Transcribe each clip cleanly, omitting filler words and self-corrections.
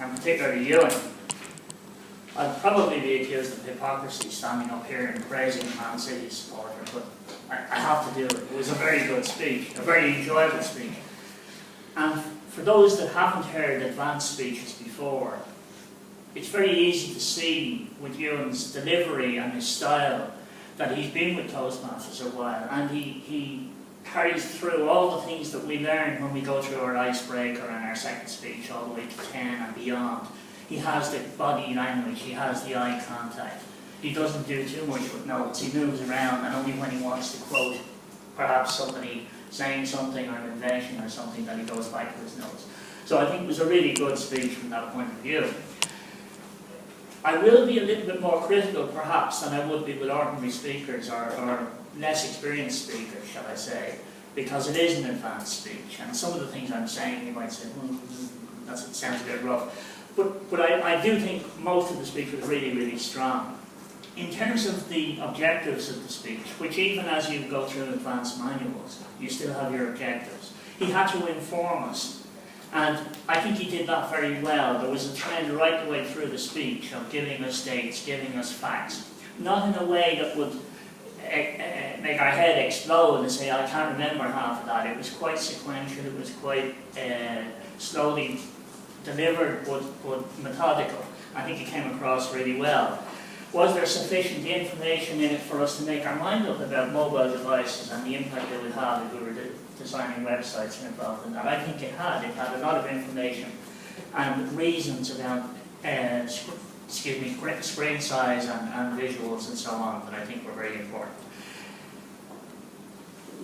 and particularly Euan. I'd probably be accused of hypocrisy standing up here and praising Man City supporter, but I have to do it. It was a very good speech, a very enjoyable speech. And for those that haven't heard advanced speeches before, it's very easy to see with Euan's delivery and his style that he's been with Toastmasters a while, and he carries through all the things that we learn when we go through our icebreaker and our second speech all the way to 10 and beyond. He has the body language, he has the eye contact. He doesn't do too much with notes, he moves around, and only when he wants to quote perhaps somebody saying something or an invention or something that he goes back to his notes. So I think it was a really good speech from that point of view. I will be a little bit more critical perhaps than I would be with ordinary speakers or less experienced speakers, shall I say, because it is an advanced speech, and some of the things I'm saying you might say, it sounds a bit rough. But I do think most of the speech was really, really strong. In terms of the objectives of the speech, which even as you go through advanced manuals, you still have your objectives, he had to inform us. And I think he did that very well. There was a trend right the way through the speech of giving us dates, giving us facts. Not in a way that would make our head explode and say, I can't remember half of that. It was quite sequential, it was quite slowly delivered but methodical. I think it came across really well. Was there sufficient information in it for us to make our mind up about mobile devices and the impact they would have if we were designing websites and involved in that? I think it had. It had a lot of information and reasons about screen size and visuals and so on that I think were very important.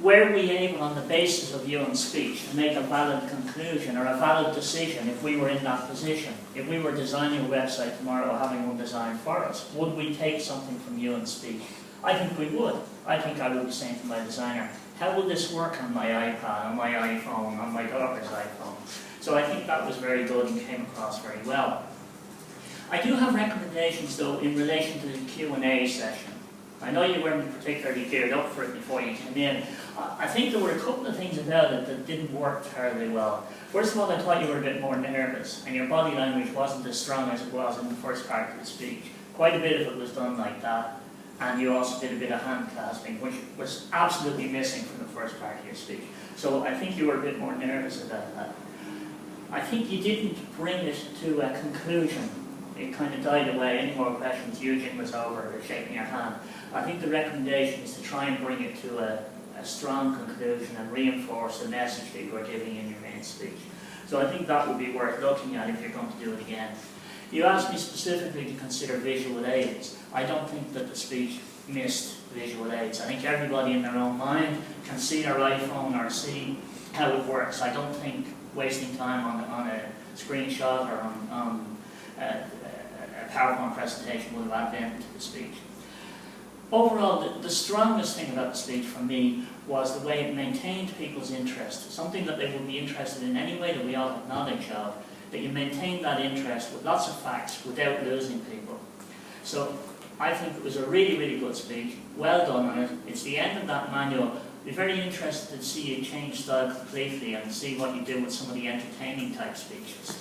Were we able, on the basis of Euan's speech, to make a valid conclusion or a valid decision if we were in that position? If we were designing a website tomorrow or having one designed for us, would we take something from Euan's speech? I think we would. I think I would be saying to my designer, how will this work on my iPad, on my iPhone, on my daughter's iPhone? So I think that was very good and came across very well. I do have recommendations though in relation to the Q&A session. I know you weren't particularly geared up for it before you came in. I think there were a couple of things about it that didn't work terribly well. First of all, I thought you were a bit more nervous and your body language wasn't as strong as it was in the first part of the speech. Quite a bit of it was done like that, and you also did a bit of hand clasping, which was absolutely missing from the first part of your speech. So I think you were a bit more nervous about that. I think you didn't bring it to a conclusion. It kind of died away. Any more questions? Euan was over, shaking your hand. I think the recommendation is to try and bring it to a strong conclusion and reinforce the message that you are giving in your main speech. So I think that would be worth looking at if you're going to do it again. You asked me specifically to consider visual aids. I don't think that the speech missed visual aids. I think everybody in their own mind can see their iPhone or see how it works. I don't think wasting time on a screenshot or on a PowerPoint presentation would have added into the speech. Overall, the strongest thing about the speech for me was the way it maintained people's interest, something that they would be interested in anyway that we all have knowledge of, that you maintain that interest with lots of facts without losing people. So I think it was a really, really good speech, well done on it. It's the end of that manual. I'd be very interested to see you change style completely and see what you do with some of the entertaining type speeches.